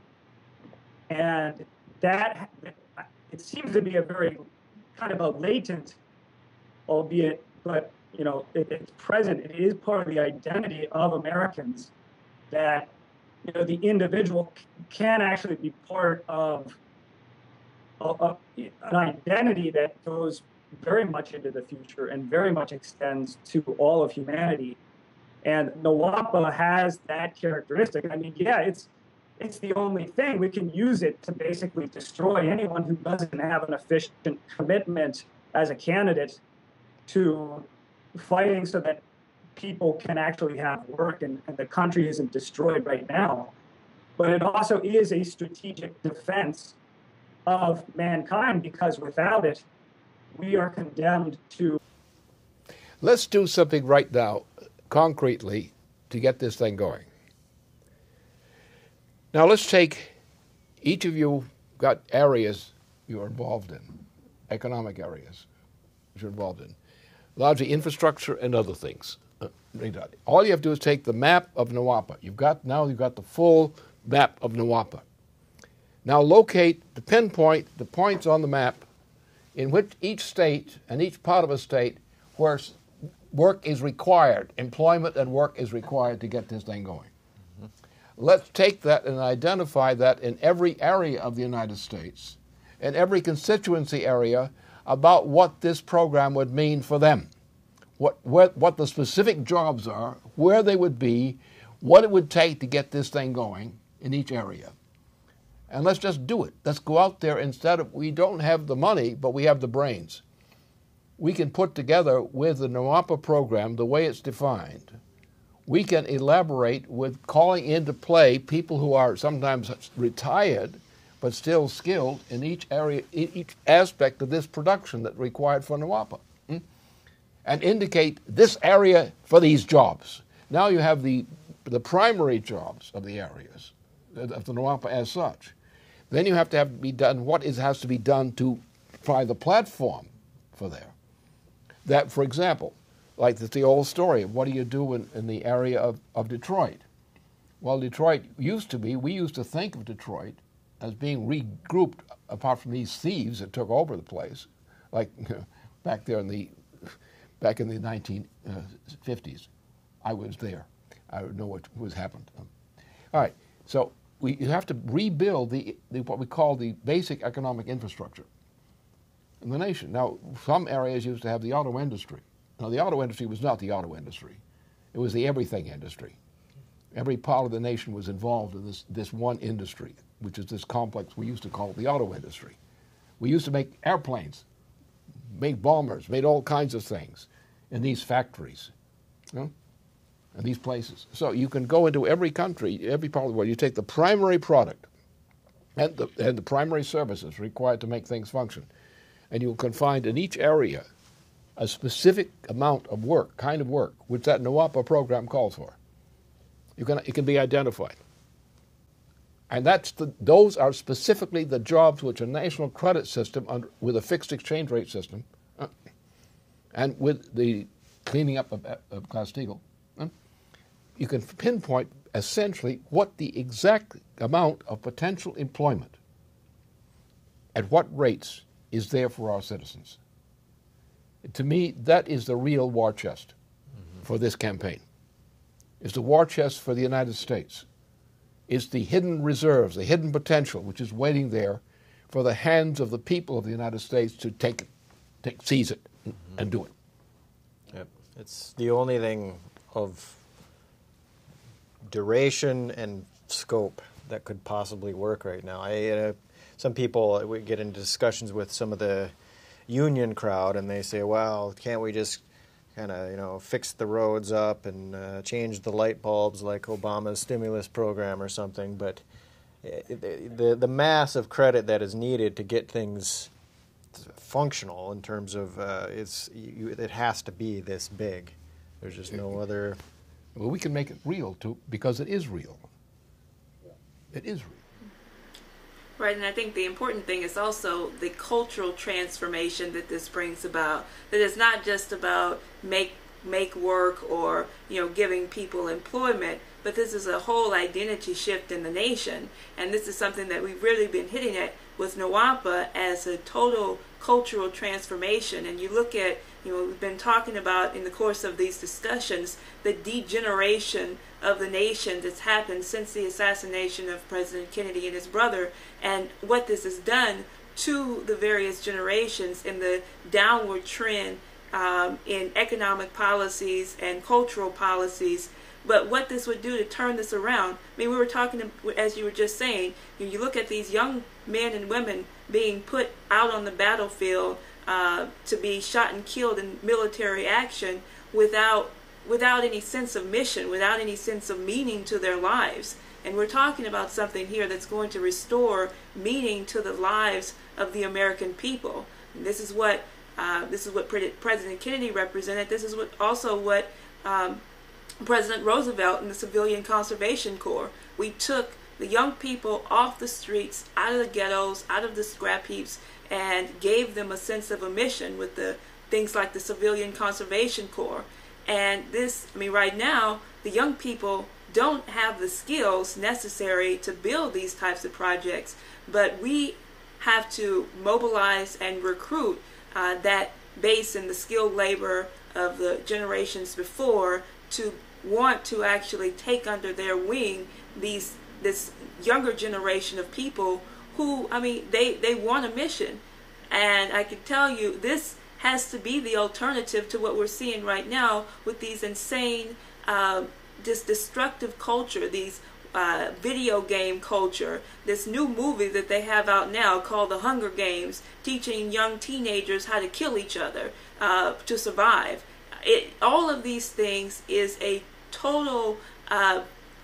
And that, it seems to be a very kind of a latent, albeit, but it's present. It is part of the identity of Americans that the individual can actually be part of an identity that goes very much into the future and very much extends to all of humanity. And NAWAPA has that characteristic. I mean, it's the only thing. We can use it to basically destroy anyone who doesn't have an efficient commitment as a candidate to fighting so that people can actually have work and the country isn't destroyed right now. But it also is a strategic defense of mankind, because without it, we are condemned to. Let's do something right now, concretely, to get this thing going. Now let's take, each of you got areas you're involved in, economic areas you're involved in. Largely infrastructure and other things. All you have to do is take the map of NAWAPA. You've got the full map of NAWAPA. Now pinpoint the points on the map in which each state and each part of a state where work is required, employment and work is required to get this thing going. Mm-hmm. Let's take that and identify that in every area of the United States, in every constituency area, about what this program would mean for them, what the specific jobs are, where they would be, what it would take to get this thing going in each area. And let's just do it. Let's go out there. We don't have the money, but we have the brains. We can put together with the NAWAPA program, the way it's defined, we can elaborate with calling into play people who are sometimes retired but still skilled in each area, each aspect of this production that's required for NAWAPA, and indicate this area for these jobs. Now you have the primary jobs of the areas of the NAWAPA as such. Then you have to be done what has to be done to provide the platform for there. That, for example, like the old story of what do you do in the area of Detroit? Well, Detroit we used to think of Detroit as being regrouped, apart from these thieves that took over the place, like back in the 1950s. I was there. I know what was happened. All right, so you have to rebuild what we call the basic economic infrastructure in the nation. Now, some areas used to have the auto industry. Now, the auto industry was not the auto industry. It was the everything industry. Every part of the nation was involved in this one industry, which is this complex we used to call the auto industry. We used to make airplanes, make bombers, made all kinds of things in these factories, in these places. So you can go into every country, every part of the world. You take the primary product and the primary services required to make things function, and you can find in each area a specific amount of work, kind of work, which that NAWAPA program calls for. It can be identified. And those are specifically the jobs which a national credit system with a fixed exchange rate system and with the cleaning up of Glass-Steagall, you can pinpoint essentially what the exact amount of potential employment at what rates is there for our citizens. To me, that is the real war chest for this campaign. It's the war chest for the United States. It's the hidden reserves, the hidden potential, which is waiting there for the hands of the people of the United States to seize it and do it. Yep. It's the only thing of duration and scope that could possibly work right now. Some people, we get into discussions with some of the union crowd, and they say, well, can't we just kind of, fix the roads up and change the light bulbs like Obama's stimulus program or something? But the mass of credit that is needed to get things functional in terms of it has to be this big. There's just no other. Well, we can make it real too, because it is real. It is real. Right, and I think the important thing is also the cultural transformation that this brings about. That it's not just about make work or giving people employment, but this is a whole identity shift in the nation, and this is something that we've really been hitting at with NAWAPA as a total cultural transformation. And you look at, we've been talking about in the course of these discussions the degeneration of the nation that's happened since the assassination of President Kennedy and his brother, and what this has done to the various generations in the downward trend in economic policies and cultural policies. But what this would do to turn this around, we were talking, as you were just saying, you look at these young men and women being put out on the battlefield to be shot and killed in military action without any sense of mission, without any sense of meaning to their lives. And we're talking about something here that's going to restore meaning to the lives of the American people. And this is what President Kennedy represented. This is what President Roosevelt and the Civilian Conservation Corps. We took the young people off the streets, out of the ghettos, out of the scrap heaps, and gave them a sense of a mission with the things like the Civilian Conservation Corps. And right now, the young people don't have the skills necessary to build these types of projects, but we have to mobilize and recruit that base in the skilled labor of the generations before to want to actually take under their wing this younger generation of people who, they want a mission. And I can tell you, this has to be the alternative to what we're seeing right now with these insane, this destructive culture, these video game culture, this new movie that they have out now called The Hunger Games, teaching young teenagers how to kill each other to survive. All of these things is a total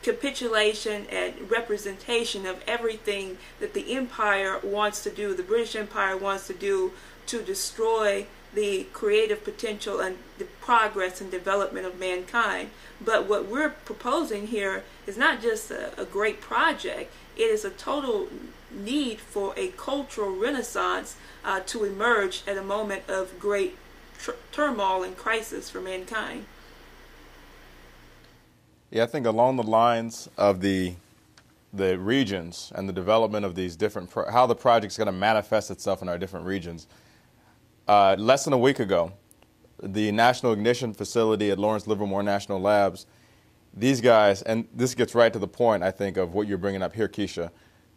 capitulation and representation of everything that the empire wants to do, the British Empire wants to do to destroy the creative potential and the progress and development of mankind. But what we're proposing here is not just a great project, it is a total need for a cultural renaissance to emerge at a moment of great turmoil and crisis for mankind. Yeah, I think along the lines of the regions and the development of these different, how the project's going to manifest itself in our different regions. Less than a week ago, the National Ignition Facility at Lawrence Livermore National Labs, these guys, and this gets right to the point, I think, of what you're bringing up here, Keisha,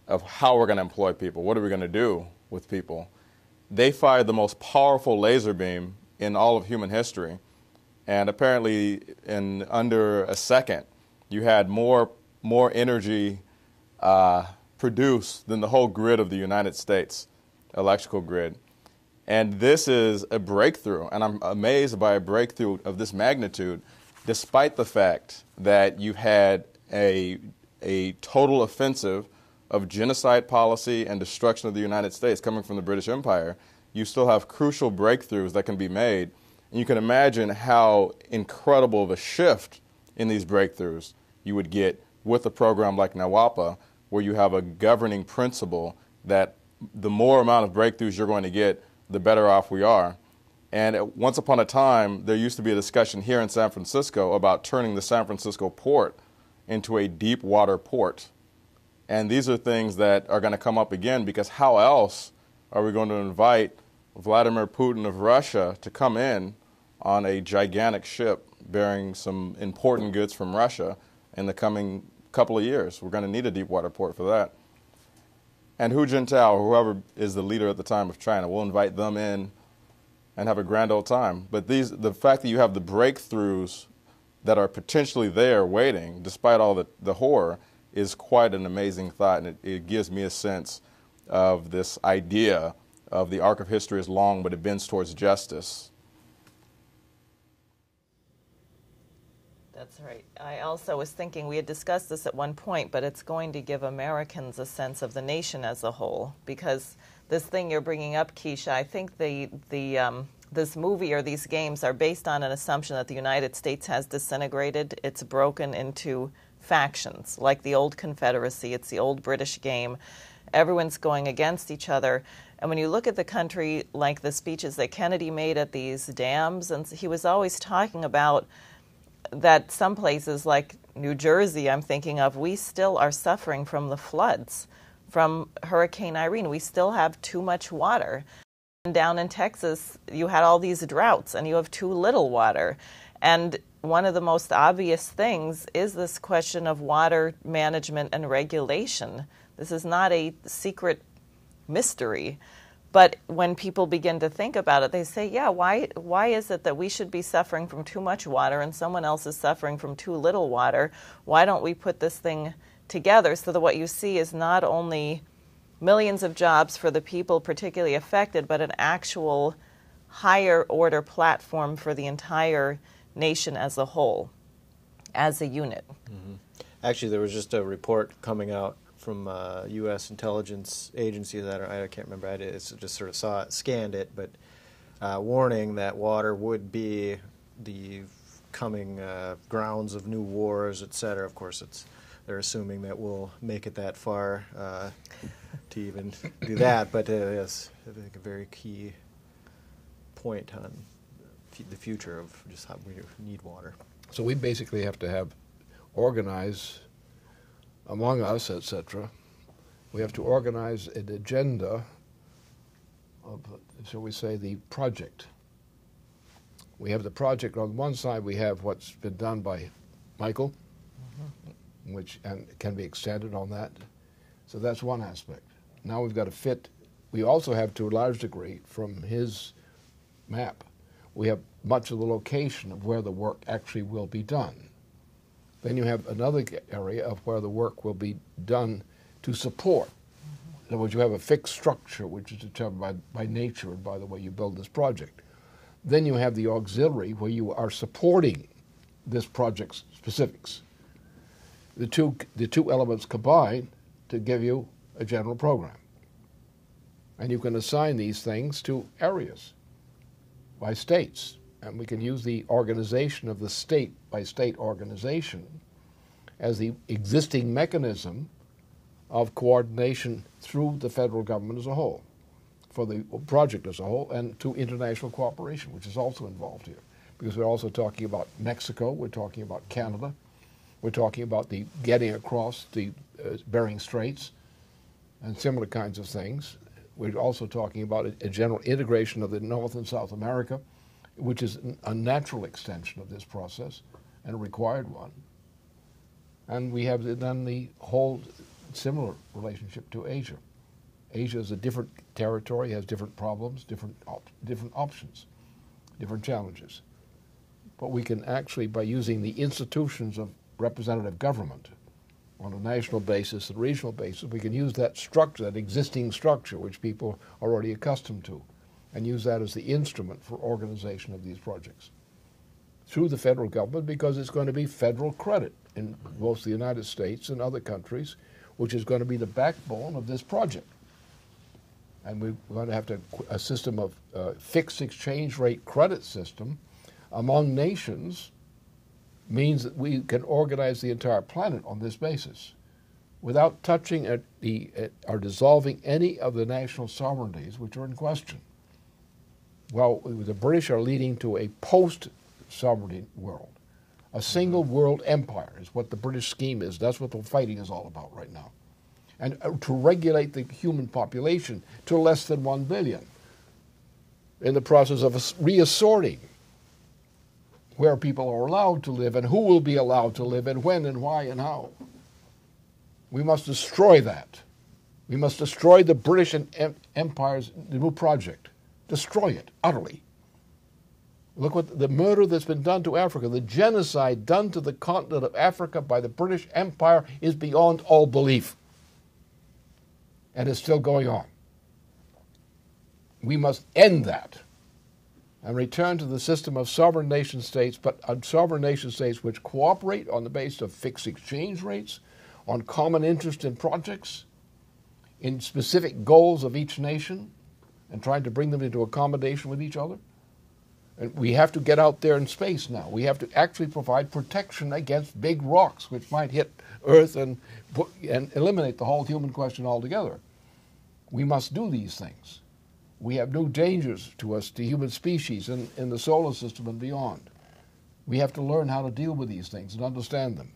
of how we're going to employ people. What are we going to do with people? They fired the most powerful laser beam in all of human history. And apparently, in under a second, you had more energy produced than the whole grid of the United States, electrical grid. And this is a breakthrough, and I'm amazed by a breakthrough of this magnitude, despite the fact that you've had a total offensive of genocide policy and destruction of the United States coming from the British Empire. You still have crucial breakthroughs that can be made. And you can imagine how incredible of a shift in these breakthroughs you would get with a program like NAWAPA, where you have a governing principle that the more amount of breakthroughs you're going to get, the better off we are. And once upon a time, there used to be a discussion here in San Francisco about turning the San Francisco port into a deep water port. And these are things that are going to come up again, because how else are we going to invite Vladimir Putin of Russia to come in on a gigantic ship bearing some important goods from Russia in the coming couple of years? We're going to need a deep water port for that. And Hu Jintao, whoever is the leader at the time of China, we'll invite them in and have a grand old time. But the fact that you have the breakthroughs that are potentially there waiting, despite all the horror, is quite an amazing thought, and it gives me a sense of this idea of the arc of history is long, but it bends towards justice. That's right. I also was thinking, we had discussed this at one point, but it's going to give Americans a sense of the nation as a whole, because this thing you're bringing up, Keisha, I think this movie or these games are based on an assumption that the United States has disintegrated. It's broken into factions, like the old Confederacy. It's the old British game. Everyone's going against each other. And when you look at the country, like the speeches that Kennedy made at these dams, and he was always talking about that some places like New Jersey, I'm thinking of, we still are suffering from the floods from Hurricane Irene. We still have too much water. And down in Texas, you had all these droughts and you have too little water. And one of the most obvious things is this question of water management and regulation. This is not a secret mystery. But when people begin to think about it, they say, yeah, why is it that we should be suffering from too much water and someone else is suffering from too little water? Why don't we put this thing together so that what you see is not only millions of jobs for the people particularly affected, but an actual higher order platform for the entire nation as a whole, as a unit? Mm-hmm. Actually, there was just a report coming out from U.S. intelligence agency that I can't remember. I just sort of scanned it, but warning that water would be the coming grounds of new wars, etc. Of course, they're assuming that we'll make it that far to even do that, but yes, I think a very key point on the future of just how we need water. So we basically have to organize among us, etc. We have to organize an agenda of, shall we say, the project. We have the project on one side. We have what's been done by Michael, which and can be extended on that. So that's one aspect. Now we've got to fit. We also have, to a large degree, from his map, we have much of the location of where the work actually will be done. Then you have another area of where the work will be done to support. In other words, you have a fixed structure, which is determined by nature and by the way you build this project. Then you have the auxiliary, where you are supporting this project's specifics. The two elements combine to give you a general program. And you can assign these things to areas by states. And we can use the organization of the state-by-state organization as the existing mechanism of coordination through the federal government as a whole, for the project as a whole, and to international cooperation, which is also involved here. Because we're also talking about Mexico, we're talking about Canada, we're talking about the getting across the Bering Straits and similar kinds of things. We're also talking about a general integration of the North and South America, which is a natural extension of this process and a required one. And we have then the whole similar relationship to Asia. Asia is a different territory, has different problems, different options, different challenges. But we can actually, by using the institutions of representative government on a national basis and regional basis, we can use that structure, that existing structure, which people are already accustomed to, and use that as the instrument for organization of these projects through the federal government, because it's going to be federal credit in both the United States and other countries, which is going to be the backbone of this project. And we're going to have a system of fixed exchange rate credit system among nations means that we can organize the entire planet on this basis without touching or dissolving any of the national sovereignties which are in question. Well, the British are leading to a post-sovereignty world. A single world empire is what the British scheme is. That's what the fighting is all about right now. And to regulate the human population to less than 1 billion in the process of reassorting where people are allowed to live and who will be allowed to live and when and why and how. We must destroy that. We must destroy the British Empire's new project. Destroy it utterly. Look what the murder that's been done to Africa, the genocide done to the continent of Africa by the British Empire is beyond all belief. And it's still going on. We must end that and return to the system of sovereign nation states, but sovereign nation states which cooperate on the basis of fixed exchange rates, on common interest in projects, in specific goals of each nation, and trying to bring them into accommodation with each other. And we have to get out there in space now. We have to actually provide protection against big rocks which might hit Earth and eliminate the whole human question altogether. We must do these things. We have new dangers to us, to human species in the solar system and beyond. We have to learn how to deal with these things and understand them.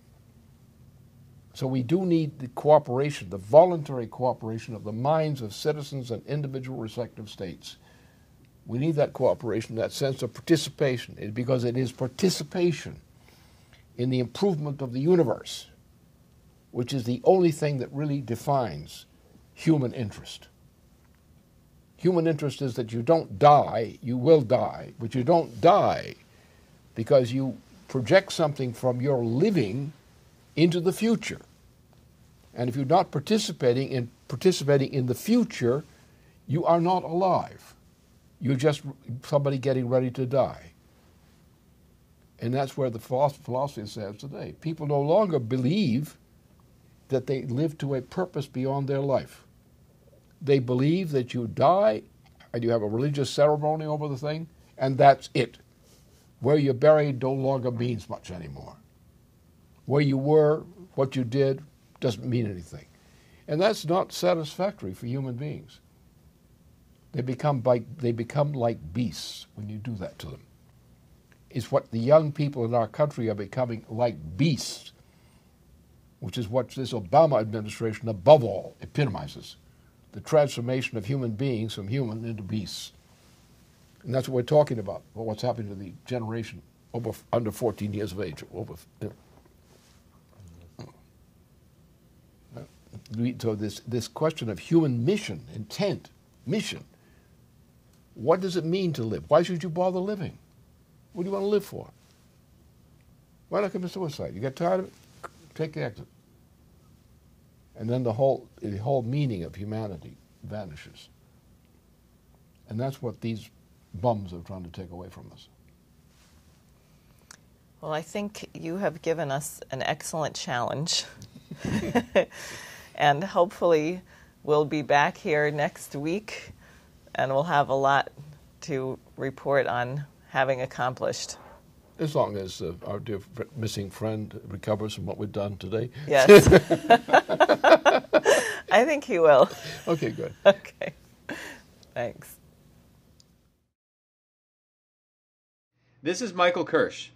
So we do need the cooperation, the voluntary cooperation of the minds of citizens and individual respective states. We need that cooperation, that sense of participation, because it is participation in the improvement of the universe, which is the only thing that really defines human interest. Human interest is that you don't die, you will die, but you don't die because you project something from your living into the future. And if you're not participating in the future, you are not alive. You're just somebody getting ready to die. And that's where the philosophy says today. People no longer believe that they live to a purpose beyond their life. They believe that you die and you have a religious ceremony over the thing, and that's it. Where you're buried no longer means much anymore. Where you were, what you did, doesn't mean anything. And that's not satisfactory for human beings. They become like beasts when you do that to them. It's what the young people in our country are becoming, like beasts, which is what this Obama administration above all epitomizes. The transformation of human beings from human into beasts. And that's what we're talking about, what's happening to the generation under 14 years of age. So this question of human mission, intent, mission, what does it mean to live? Why should you bother living? What do you want to live for? Why not commit suicide? You get tired of it? Take the exit. And then the whole meaning of humanity vanishes. And that's what these bums are trying to take away from us. Well, I think you have given us an excellent challenge. And hopefully we'll be back here next week and we'll have a lot to report on having accomplished. As long as our dear missing friend recovers from what we've done today. Yes. I think he will. Okay, good. Okay. Thanks. This is Michael Kirsch.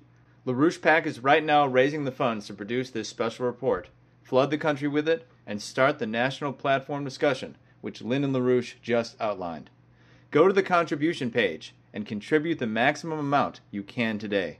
LaRouche PAC is right now raising the funds to produce this special report, flood the country with it, and start the national platform discussion, which Lyndon LaRouche just outlined. Go to the contribution page and contribute the maximum amount you can today.